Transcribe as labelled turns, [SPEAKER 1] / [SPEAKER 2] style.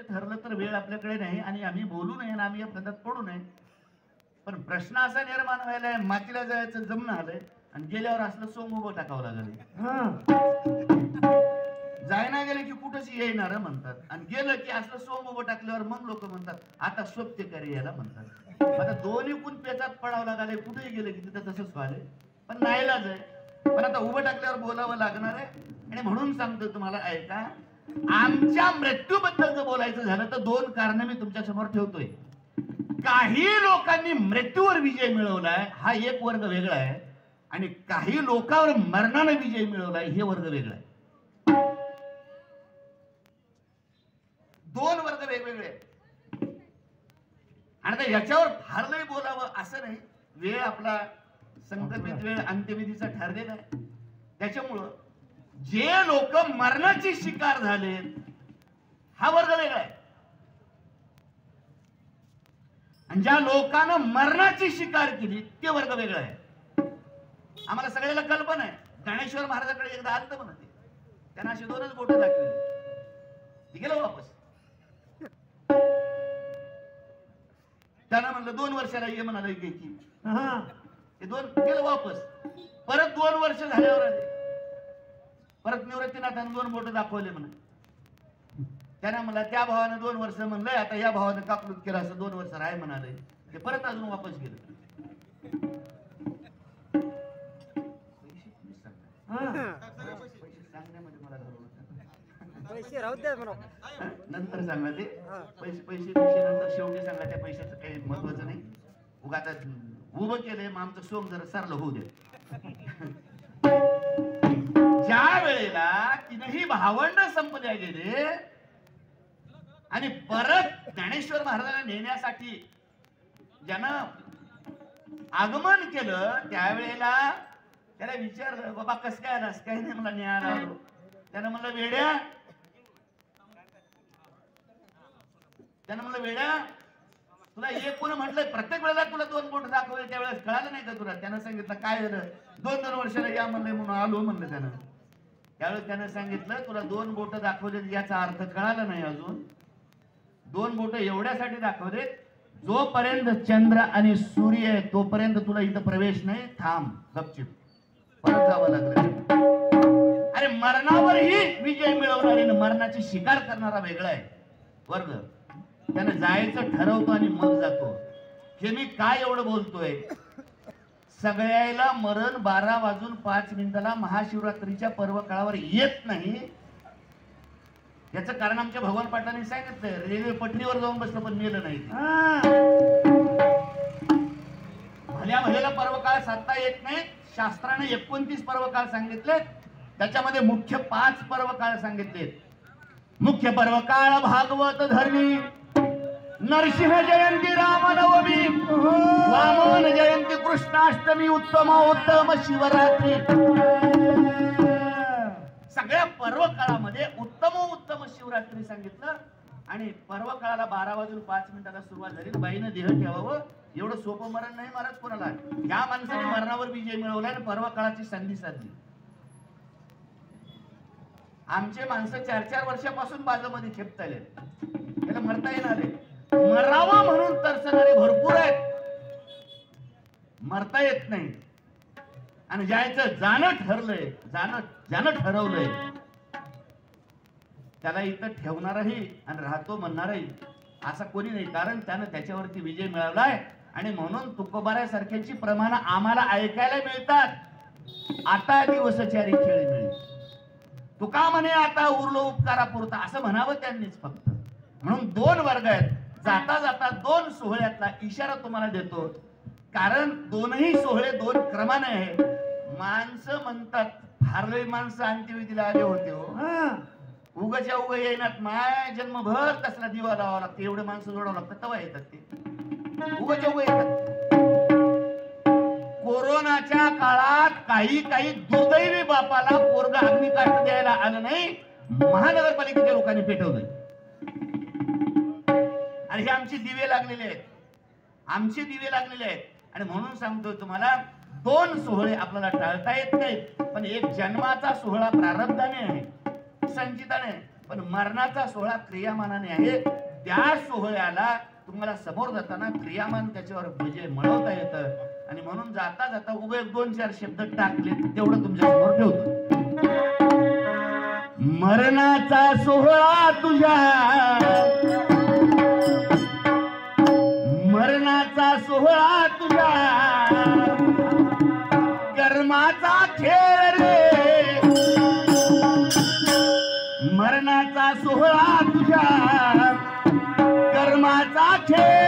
[SPEAKER 1] ठरलं तर वेळ आपल्याकडे नाही आणि आम्ही बोलू नये आणि आम्ही या पदात पडू नये. पण प्रश्न असा निर्माण व्हायलाय, मातीला जायचं जमणं आलंय आणि गेल्यावर असलं सोंग उभं टाकावं लागलं. जायना गेले की कुठंच येणार म्हणतात आणि गेलं की असलं सोंग उभं टाकल्यावर मग लोक म्हणतात आता सोबतेकारी याला म्हणतात. आता दोन्ही कुण पेचात पडावं लागले, कुठेही गेले की तिथं तसंच व्हायलंय. पण नाईलाज आहे, पण आता उभं टाकल्यावर बोलावं लागणार आहे. आणि म्हणून सांगतो तुम्हाला, ऐका, आमच्या मृत्यूबद्दल जर बोलायचं झालं तर दोन कारण मी तुमच्या समोर ठेवतोय. काही लोकांनी मृत्यूवर विजय मिळवलाय, हा एक वर्ग वेगळा आहे, आणि काही लोकांवर मरणाने विजय मिळवलाय, हे वर्ग वेगळा आहे. दोन वर्ग वेगवेगळे. आणि आता याच्यावर फार लई बोलावं असं नाही, वेळ आपला संकल्पित वेळ अंत्यविधीचा ठरलेला आहे. त्याच्यामुळं जे लोक मरणाची शिकार झाले हा वर्ग वेगळा आहे, आणि ज्या लोकांना मरणाची शिकार केली ते वर्ग वेगळा आहे. आम्हाला सगळ्याला कल्पना आहे, ज्ञानेश्वर महाराजांकडे एकदा आलतं म्हणते, त्यांना अशी दोनच बोटं दाखवली, गेलं वापस. त्यांना म्हणलं 2 वर्षाला ये म्हणाला की ते 2 गेलं वापस. परत 2 वर्ष झाल्यावर आले, परत निवृत्तीनाथानं 2 बोटं दाखवले म्हणे. त्यांना म्हणला त्या भावानं 2 वर्ष म्हणलंय, आता या भावानं कापलूत केलं असं 2 वर्ष राय म्हणाले. ते परत अजून वापस गेलं.
[SPEAKER 2] पैसे राहू द्या म्हणा,
[SPEAKER 1] नंतर सांगा ते पैसे नंतर शेवटी सांगा. त्या पैशाचं काही महत्वाचं नाही. उगा आता उभं केलंय मग आमचं सोंग जरा सारलं होऊ दे. ज्या वेळेला तिनही भावंड संपल्या गेले आणि परत ज्ञानेश्वर महाराजांना नेण्यासाठी ज्यानं आगमन केलं, त्यावेळेला त्याला विचारलं, बाबा कस काय आलास? काही नाही मला न्यायला आलो. त्यानं म्हणलं वेड्या, तुला एक कोण म्हटलं प्रत्येक वेळेला तुला 2 बोट दाखवले, त्यावेळेस कळालं नाही का तुला? त्यानं सांगितलं काय झालं, 2 वर्षाला या म्हणले म्हणून आलो म्हणलं त्यानं. त्यावेळेस त्यानं सांगितलं तुला 2 बोट दाखवले याचा अर्थ कळाला नाही अजून. 2 बोट एवढ्यासाठी दाखवले, जोपर्यंत चंद्र आणि सूर्य आहे तोपर्यंत तुला इथं प्रवेश नाही, थांब गपचिप. परत जावं लागलं. अरे मरणावरही विजय मिळवणारी मरणाची शिकार करणारा वेगळा आहे वर्ग. त्यानं जायचं ठरवतो आणि मग जातो. हे मी काय एवढं बोलतोय, सगळ्याला मरण 12:05 महाशिवरात्रीच्या पर्व काळावर येत नाही. याचं कारण आमच्या भगवान पाटलांनी सांगितलं, रेल्वे पटरीवर जाऊन बसलं पण मेलं नाही. भल्याला पर्व काळ साधता येत नाही. शास्त्राने 29 पर्व काळ सांगितले, त्याच्यामध्ये मुख्य 5 पर्व काळ सांगितले. मुख्य पर्व काळ भागवत धर्मी, नरसिंह जयंती, रामनवमी, वामन जयंती, कृष्णाष्टमी, उत्तम शिवरात्री. सगळ्या पर्व काळामध्ये उत्तम शिवरात्री सांगितलं. आणि पर्व काळाला 12:05 सुरुवात झाली. बाईनं देह ठेवावं, एवढं सोपं मरण नाही महाराज कोणाला. या माणसाने मरणावर विजय मिळवला आणि पर्व काळाची संधी साधली. आमचे माणसं 4-4 वर्षापासून बाजामध्ये खेपताले, त्याला मरता येणार आहे. मरावं म्हणून तरसणारे भरपूर आहेत, मरता येत नाही. आणि जायचं जाणं ठरलंय, ज्यानं ठरवलंय त्याला इथं ठेवणारही आणि राहतो म्हणणारही असा कोणी नाही. कारण त्यानं त्याच्यावरती विजय मिळवलाय. आणि म्हणून तुकोबाऱ्यासारख्याची प्रमाण आम्हाला ऐकायला मिळतात. आता दिवसचारी खेळी मिळेल, तुका म्हणे आता उरलो उपकारापुरता, असं म्हणावं त्यांनीच फक्त. म्हणून 2 वर्ग आहेत. जाता जाता 2 सोहळ्यातला इशारा तुम्हाला देतो, कारण दोनही सोहळे 2 क्रमाने आहे. माणसं म्हणतात फार लई माणसं अंत्यविधीला आले होते हो, उगाच्या उगा येईनात, माय जन्मभर कसला दिवा लावावा लागतो, एवढे माणसं जोडावं लागतं तेव्हा येतात ते, उगाच्या उगा येतात. कोरोनाच्या काळात काही दुर्दैवी बापाला पोरगा अग्निकाष्ट द्यायला आलं नाही, महानगरपालिकेच्या लोकांनी पेटवलंय. आणि हे आमचे दिवे लागलेले आहेत, आमचे दिवे लागलेले आहेत. आणि म्हणून सांगतो तुम्हाला, 2 सोहळे आपल्याला टाळता येत नाहीत, पण एक जन्माचा सोहळा प्रारब्धाने आहे, संचिताने. पण मरणाचा सोहळा क्रियामानाने आहे. त्या सोहळ्याला तुम्हाला समोर जाताना क्रियामान त्याच्यावर विजय मिळवता येतं आणि म्हणून जाता जाता उभे 2-4 शब्द टाकले तेवढं तुमच्या समोर ठेवतो. मरणाचा सोहळा तुझ्या, मरणाचा सोहळा तुझ्या, कर्माचा खेळ रे, मरणाचा सोहळा तुझ्या, कर्माचा खेळ